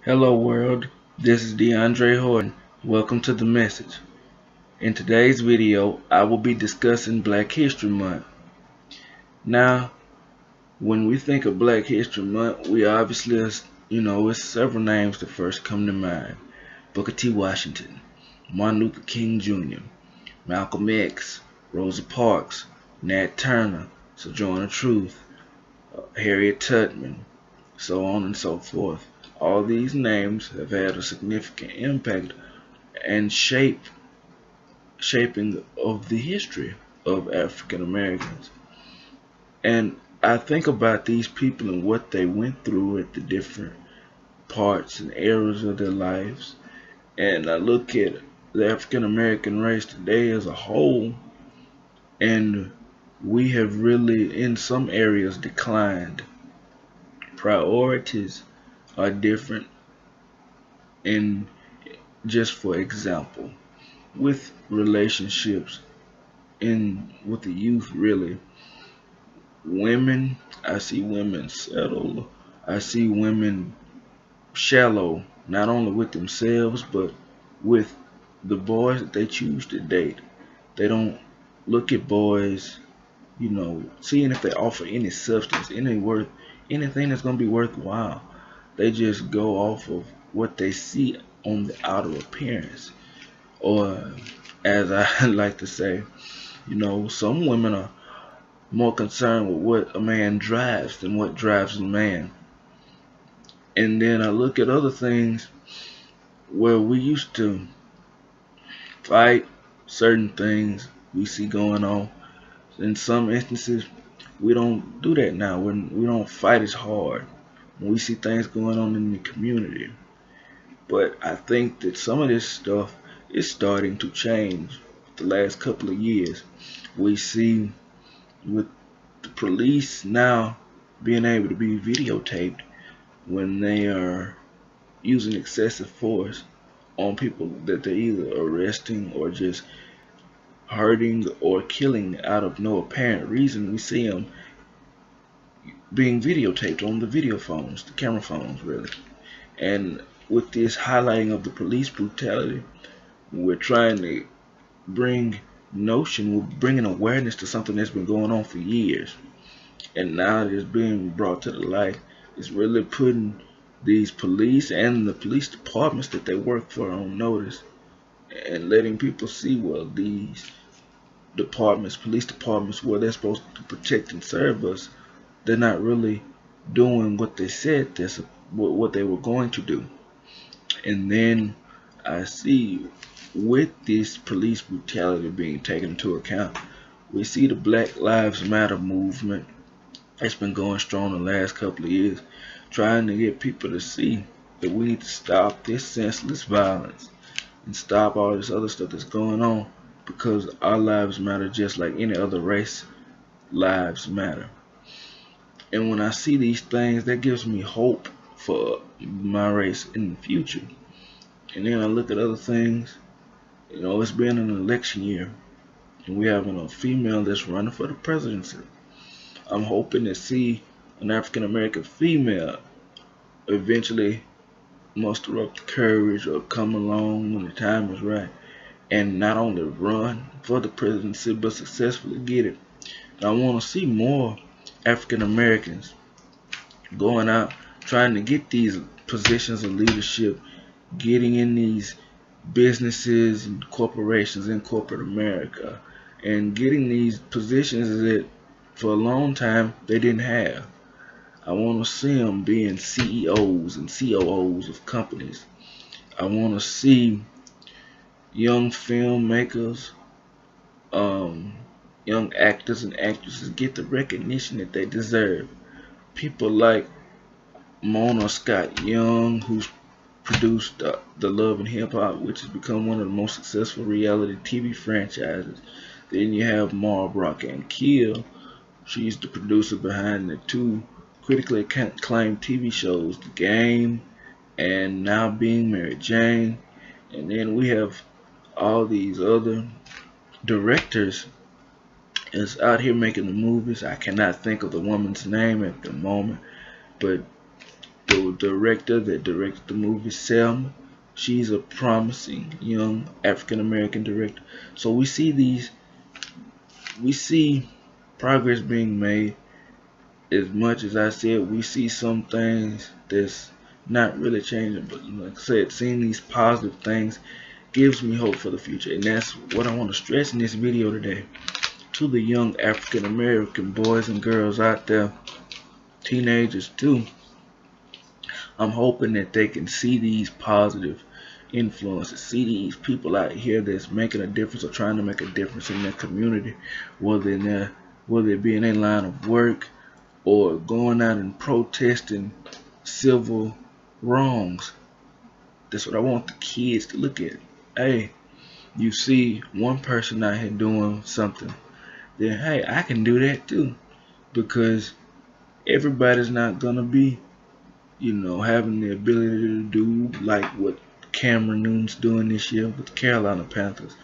Hello world, this is DeAndre Horton. Welcome to The Message. In today's video, I will be discussing Black History Month. Now, when we think of Black History Month, we obviously, it's several names that first come to mind. Booker T. Washington, Martin Luther King Jr., Malcolm X, Rosa Parks, Nat Turner, Sojourner Truth, Harriet Tubman, so on and so forth. All these names have had a significant impact and shaping of the history of African Americans. And I think about these people and what they went through at the different parts and eras of their lives. And I look at the African American race today as a whole, and we have really, in some areas, declined. Priorities are different. And just for example, with relationships with the youth, really, I see women settle. I see women shallow, not only with themselves, but with the boys that they choose to date. They don't look at boys, seeing if they offer any substance, anything that's going to be worthwhile. They just go off of what they see on the outer appearance. Or, as I like to say, some women are more concerned with what a man drives than what drives a man. And then I look at other things where we used to fight certain things we see going on. In some instances, we don't do that now. We don't fight as hard when we see things going on in the community. But I think that some of this stuff is starting to change the last couple of years. We see with the police now being able to be videotaped when they are using excessive force on people that they're either arresting or just hurting or killing out of no apparent reason. We see them being videotaped on the video phones, the camera phones, really. And with this highlighting of the police brutality, we're trying to we're bringing awareness to something that's been going on for years. And now that it's being brought to the light, it's really putting these police and the police departments that they work for on notice, and letting people see, well, these police departments, where they're supposed to protect and serve us, they're not really doing what they said what they were going to do. And then I see, with this police brutality being taken into account, we see the Black Lives Matter movement. It's been going strong the last couple of years, trying to get people to see that we need to stop this senseless violence and stop all this other stuff that's going on, because our lives matter just like any other race lives matter. And when I see these things, that gives me hope for my race in the future. And then I look at other things. It's been an election year, and we having a female that's running for the presidency. I'm hoping to see an African American female eventually muster up the courage or come along when the time is right, and not only run for the presidency but successfully get it. And I want to see more African Americans going out trying to get these positions of leadership, getting in these businesses and corporations in corporate America, and getting these positions that for a long time they didn't have. I want to see them being CEOs and COOs of companies. I want to see young filmmakers, young actors and actresses get the recognition that they deserve. People like Mona Scott Young, who's produced the Love and Hip Hop, which has become one of the most successful reality TV franchises. Then you have Mara Kill. She's the producer behind the two critically acclaimed TV shows, The Game and Now Being Mary Jane. And then we have all these other directors that's out here making the movies. I cannot think of the woman's name at the moment, but the director that directed the movie Selma. She's a promising young African American director. So we see progress being made. As much as I said, we see some things that's not really changing, but like I said, seeing these positive things gives me hope for the future, and that's what I want to stress in this video today to the young African American boys and girls out there, teenagers too. I'm hoping that they can see these positive influences, see these people out here that's making a difference or trying to make a difference in their community, whether it be in their line of work or going out and protesting civil wrongs. That's what I want the kids to look at. Hey, you see one person out here doing something, then hey, I can do that too. Because everybody's not gonna be, having the ability to do like what Cameron Newton's doing this year with the Carolina Panthers,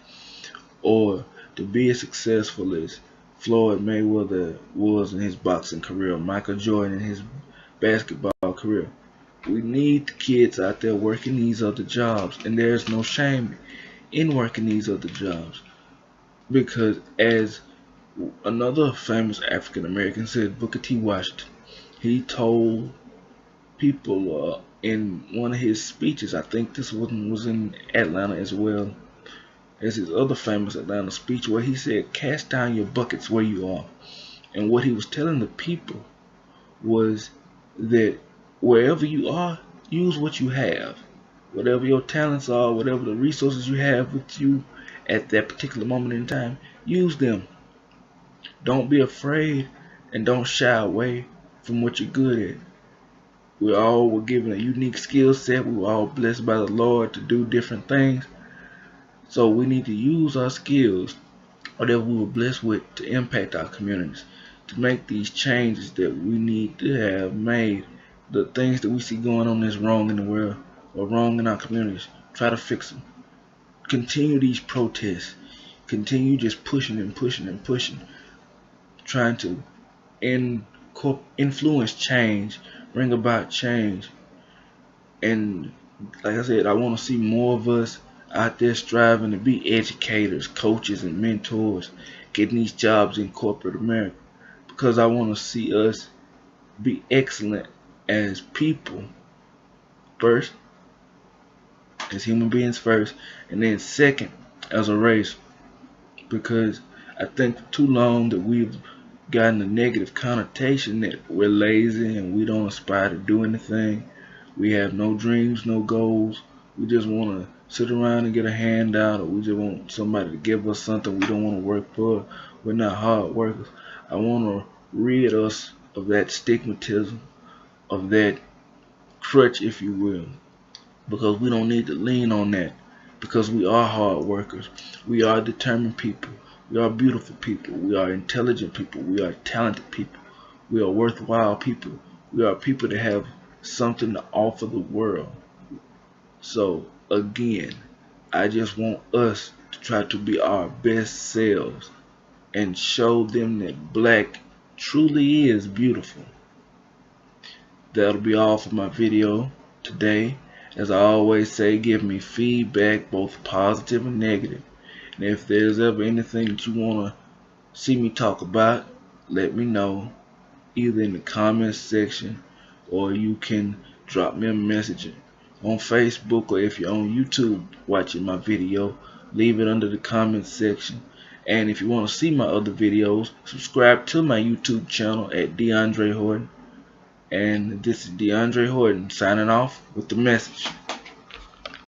or to be as successful as Floyd Mayweather was in his boxing career, Michael Jordan in his basketball career. We need the kids out there working these other jobs, and there's no shame in working these other jobs, because as another famous African American said, Booker T. Washington, he told people in one of his speeches, I think this one was in Atlanta as well as his other famous Atlanta speech, where he said, cast down your buckets where you are. And what he was telling the people was that wherever you are, use what you have. Whatever your talents are, whatever the resources you have with you at that particular moment in time, use them. Don't be afraid and don't shy away from what you're good at. We all were given a unique skill set. We were all blessed by the Lord to do different things. So we need to use our skills, whatever we were blessed with, to impact our communities, to make these changes that we need to have made. The things that we see going on that's wrong in the world or wrong in our communities, try to fix them. Continue these protests. Continue just pushing and pushing and pushing, trying to influence change, bring about change. And like I said, I want to see more of us out there striving to be educators, coaches, and mentors, getting these jobs in corporate America, because I want to see us be excellent as people first, as human beings first, and then second as a race, because I think for too long that we've gotten a negative connotation that we're lazy and we don't aspire to do anything. We have no dreams, no goals. We just want to sit around and get a handout, or we just want somebody to give us something we don't want to work for. We're not hard workers. I want to rid us of that stigmatism, of that crutch, if you will, because we don't need to lean on that, because we are hard workers. We are determined people. We are beautiful people. We are intelligent people. We are talented people. We are worthwhile people. We are people that have something to offer the world. So again, I just want us to try to be our best selves and show them that black truly is beautiful. That'll be all for my video today. As I always say, give me feedback, both positive and negative. And if there's ever anything that you want to see me talk about, let me know, either in the comments section, or you can drop me a message on Facebook, or if you're on YouTube watching my video, leave it under the comments section. And if you want to see my other videos, subscribe to my YouTube channel at DeAndre Horton. And this is DeAndre Horton signing off with the message.